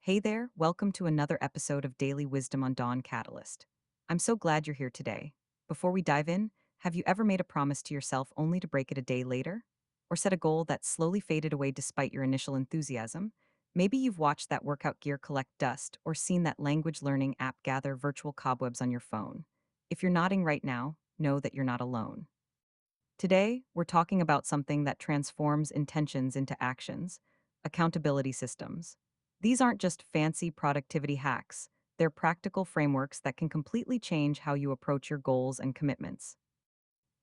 Hey there, welcome to another episode of Daily Wisdom on Dawn Catalyst. I'm so glad you're here today. Before we dive in, have you ever made a promise to yourself only to break it a day later? Or set a goal that slowly faded away despite your initial enthusiasm? Maybe you've watched that workout gear collect dust or seen that language learning app gather virtual cobwebs on your phone. If you're nodding right now, know that you're not alone. Today, we're talking about something that transforms intentions into actions: accountability systems. These aren't just fancy productivity hacks, they're practical frameworks that can completely change how you approach your goals and commitments.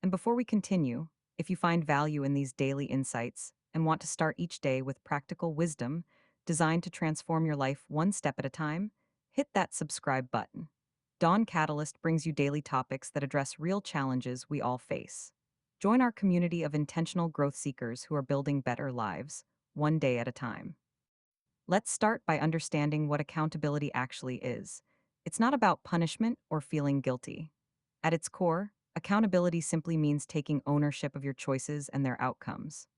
And before we continue, if you find value in these daily insights and want to start each day with practical wisdom designed to transform your life one step at a time, hit that subscribe button. Dawn Catalyst brings you daily topics that address real challenges we all face. Join our community of intentional growth seekers who are building better lives, one day at a time. Let's start by understanding what accountability actually is. It's not about punishment or feeling guilty. At its core, accountability simply means taking ownership of your choices and their outcomes.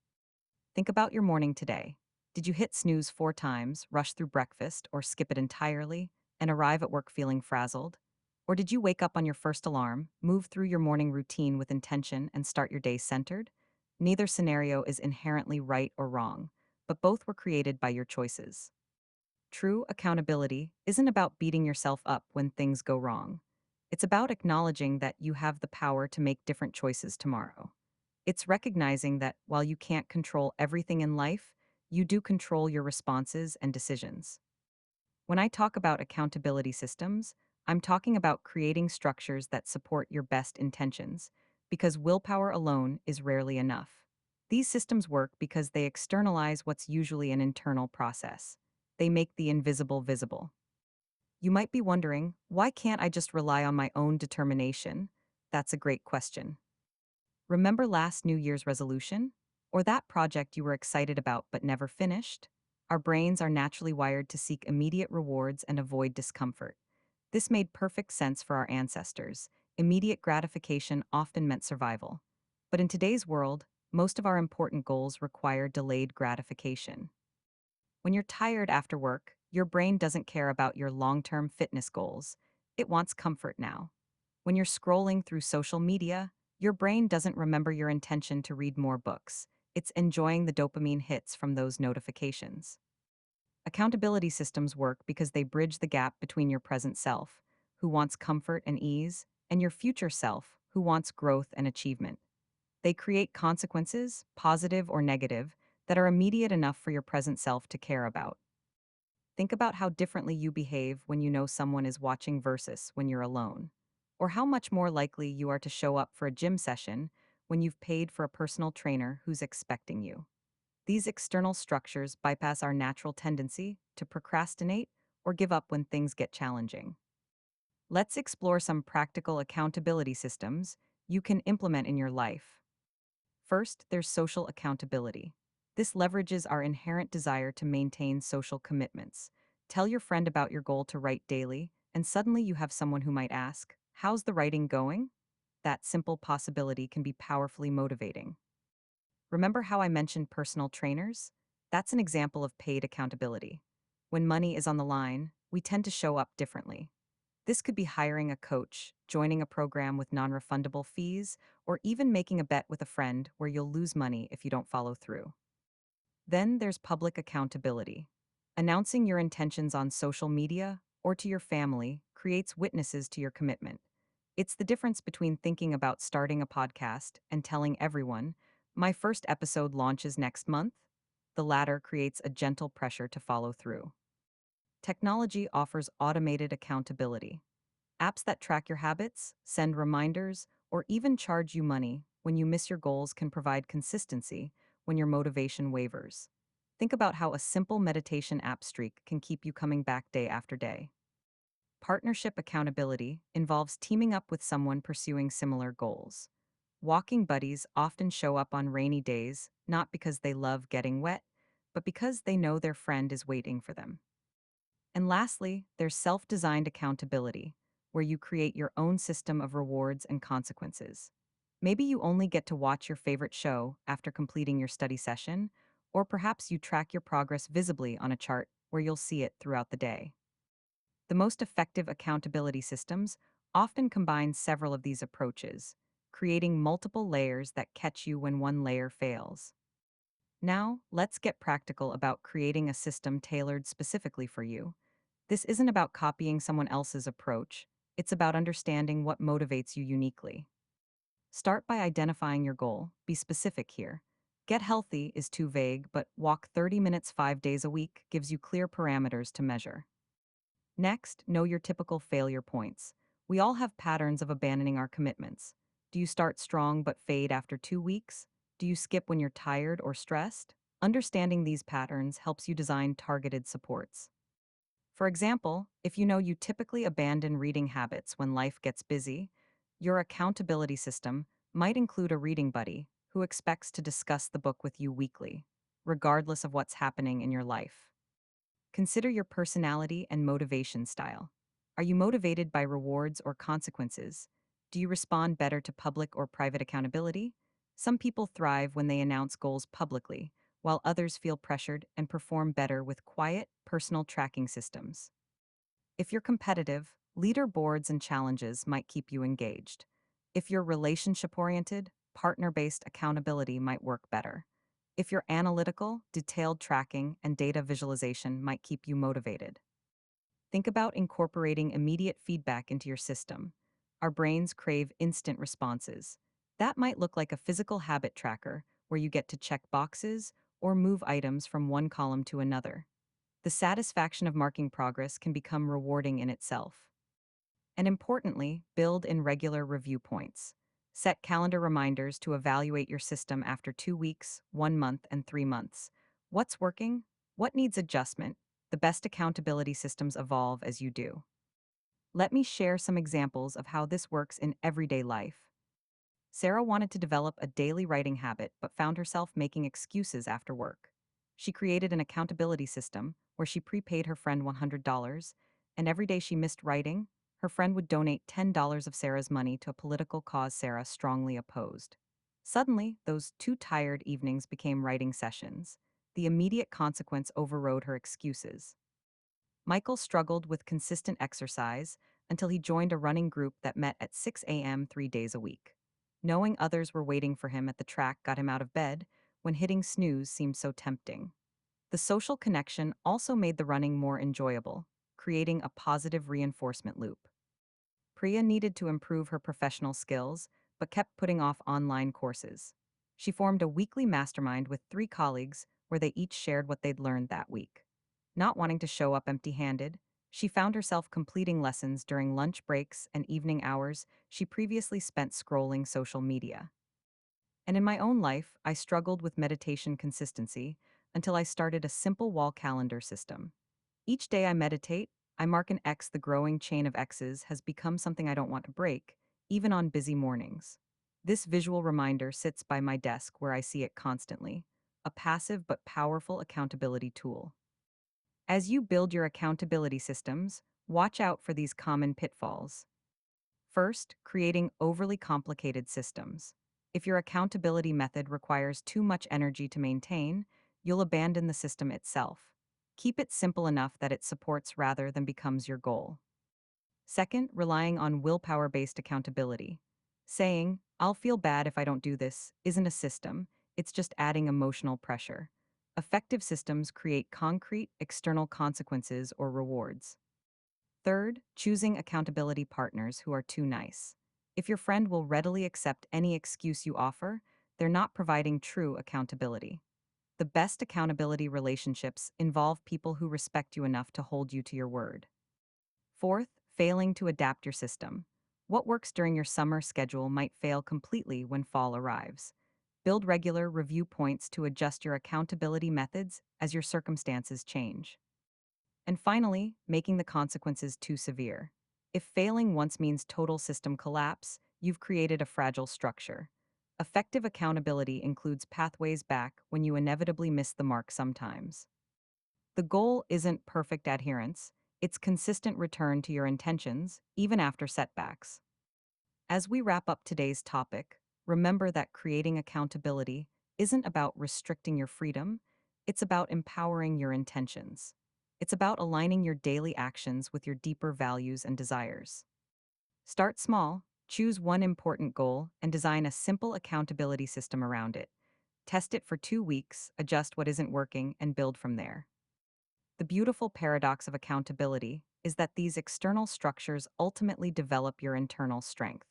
Think about your morning today. Did you hit snooze 4 times, rush through breakfast, or skip it entirely, and arrive at work feeling frazzled? Or did you wake up on your first alarm, move through your morning routine with intention, and start your day centered? Neither scenario is inherently right or wrong, but both were created by your choices. True accountability isn't about beating yourself up when things go wrong. It's about acknowledging that you have the power to make different choices tomorrow. It's recognizing that while you can't control everything in life, you do control your responses and decisions. When I talk about accountability systems, I'm talking about creating structures that support your best intentions, because willpower alone is rarely enough. These systems work because they externalize what's usually an internal process. They make the invisible visible. You might be wondering, why can't I just rely on my own determination? That's a great question. Remember last New Year's resolution? Or that project you were excited about but never finished? Our brains are naturally wired to seek immediate rewards and avoid discomfort. This made perfect sense for our ancestors. Immediate gratification often meant survival. But in today's world, most of our important goals require delayed gratification. When you're tired after work, your brain doesn't care about your long-term fitness goals. It wants comfort now. When you're scrolling through social media, your brain doesn't remember your intention to read more books. It's enjoying the dopamine hits from those notifications. Accountability systems work because they bridge the gap between your present self, who wants comfort and ease, and your future self, who wants growth and achievement. They create consequences, positive or negative, that are immediate enough for your present self to care about. Think about how differently you behave when you know someone is watching versus when you're alone. Or how much more likely you are to show up for a gym session when you've paid for a personal trainer who's expecting you. These external structures bypass our natural tendency to procrastinate or give up when things get challenging. Let's explore some practical accountability systems you can implement in your life. First, there's social accountability. This leverages our inherent desire to maintain social commitments. Tell your friend about your goal to write daily, and suddenly you have someone who might ask, "How's the writing going?" That simple possibility can be powerfully motivating. Remember how I mentioned personal trainers? That's an example of paid accountability. When money is on the line, we tend to show up differently. This could be hiring a coach, joining a program with non-refundable fees, or even making a bet with a friend where you'll lose money if you don't follow through. Then there's public accountability. Announcing your intentions on social media or to your family creates witnesses to your commitment. It's the difference between thinking about starting a podcast and telling everyone, "My first episode launches next month." The latter creates a gentle pressure to follow through. Technology offers automated accountability. Apps that track your habits, send reminders, or even charge you money when you miss your goals can provide consistency when your motivation wavers. Think about how a simple meditation app streak can keep you coming back day after day. Partnership accountability involves teaming up with someone pursuing similar goals. Walking buddies often show up on rainy days not because they love getting wet, but because they know their friend is waiting for them. And lastly, there's self-designed accountability, where you create your own system of rewards and consequences. Maybe you only get to watch your favorite show after completing your study session, or perhaps you track your progress visibly on a chart where you'll see it throughout the day. The most effective accountability systems often combine several of these approaches, creating multiple layers that catch you when one layer fails. Now, let's get practical about creating a system tailored specifically for you. This isn't about copying someone else's approach, it's about understanding what motivates you uniquely. Start by identifying your goal. Be specific here. Get healthy is too vague, but walk 30 minutes 5 days a week gives you clear parameters to measure. Next, know your typical failure points. We all have patterns of abandoning our commitments. Do you start strong but fade after 2 weeks? Do you skip when you're tired or stressed? Understanding these patterns helps you design targeted supports. For example, if you know you typically abandon reading habits when life gets busy, your accountability system might include a reading buddy who expects to discuss the book with you weekly, regardless of what's happening in your life. Consider your personality and motivation style. Are you motivated by rewards or consequences? Do you respond better to public or private accountability? Some people thrive when they announce goals publicly, while others feel pressured and perform better with quiet, personal tracking systems. If you're competitive, leaderboards and challenges might keep you engaged. If you're relationship oriented, partner based accountability might work better. If you're analytical, detailed tracking and data visualization might keep you motivated. Think about incorporating immediate feedback into your system. Our brains crave instant responses. That might look like a physical habit tracker where you get to check boxes or move items from one column to another. The satisfaction of marking progress can become rewarding in itself. And importantly, build in regular review points. Set calendar reminders to evaluate your system after 2 weeks, 1 month, and 3 months. What's working? What needs adjustment? The best accountability systems evolve as you do. Let me share some examples of how this works in everyday life. Sarah wanted to develop a daily writing habit but found herself making excuses after work. She created an accountability system where she prepaid her friend $100, and every day she missed writing, her friend would donate $10 of Sarah's money to a political cause Sarah strongly opposed. Suddenly, those two tired evenings became writing sessions. The immediate consequence overrode her excuses. Michael struggled with consistent exercise until he joined a running group that met at 6 a.m. 3 days a week. Knowing others were waiting for him at the track got him out of bed when hitting snooze seemed so tempting. The social connection also made the running more enjoyable, creating a positive reinforcement loop. Priya needed to improve her professional skills, but kept putting off online courses. She formed a weekly mastermind with 3 colleagues where they each shared what they'd learned that week. Not wanting to show up empty handed, she found herself completing lessons during lunch breaks and evening hours she previously spent scrolling social media. And in my own life, I struggled with meditation consistency until I started a simple wall calendar system. Each day I meditate, I mark an X. The growing chain of X's has become something I don't want to break, even on busy mornings. This visual reminder sits by my desk where I see it constantly, a passive but powerful accountability tool. As you build your accountability systems, watch out for these common pitfalls. First, creating overly complicated systems. If your accountability method requires too much energy to maintain, you'll abandon the system itself. Keep it simple enough that it supports rather than becomes your goal. Second, relying on willpower based accountability. Saying, I'll feel bad if I don't do this, isn't a system, it's just adding emotional pressure. Effective systems create concrete, external consequences or rewards. Third, choosing accountability partners who are too nice. If your friend will readily accept any excuse you offer, they're not providing true accountability. The best accountability relationships involve people who respect you enough to hold you to your word. Fourth, failing to adapt your system. What works during your summer schedule might fail completely when fall arrives. Build regular review points to adjust your accountability methods as your circumstances change. And finally, making the consequences too severe. If failing once means total system collapse, you've created a fragile structure. Effective accountability includes pathways back when you inevitably miss the mark sometimes. The goal isn't perfect adherence, it's consistent return to your intentions, even after setbacks. As we wrap up today's topic, remember that creating accountability isn't about restricting your freedom, it's about empowering your intentions. It's about aligning your daily actions with your deeper values and desires. Start small, choose one important goal, and design a simple accountability system around it. Test it for 2 weeks, adjust what isn't working, and build from there. The beautiful paradox of accountability is that these external structures ultimately develop your internal strength.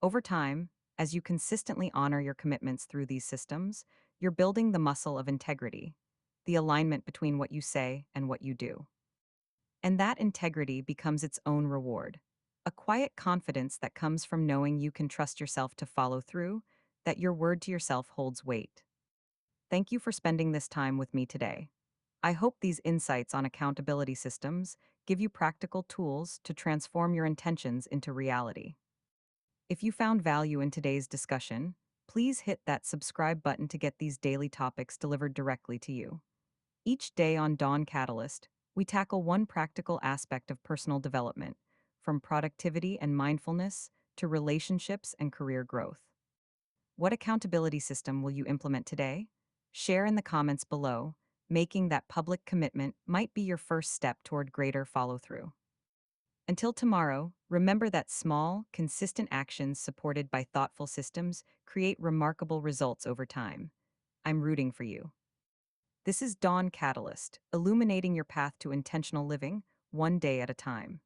Over time, as you consistently honor your commitments through these systems, you're building the muscle of integrity, the alignment between what you say and what you do. And that integrity becomes its own reward. A quiet confidence that comes from knowing you can trust yourself to follow through, that your word to yourself holds weight. Thank you for spending this time with me today. I hope these insights on accountability systems give you practical tools to transform your intentions into reality. If you found value in today's discussion, please hit that subscribe button to get these daily topics delivered directly to you. Each day on Dawn Catalyst, we tackle one practical aspect of personal development, from productivity and mindfulness to relationships and career growth. What accountability system will you implement today? Share in the comments below. Making that public commitment might be your first step toward greater follow through. Until tomorrow, remember that small, consistent actions supported by thoughtful systems create remarkable results over time. I'm rooting for you. This is Dawn Catalyst, illuminating your path to intentional living, one day at a time.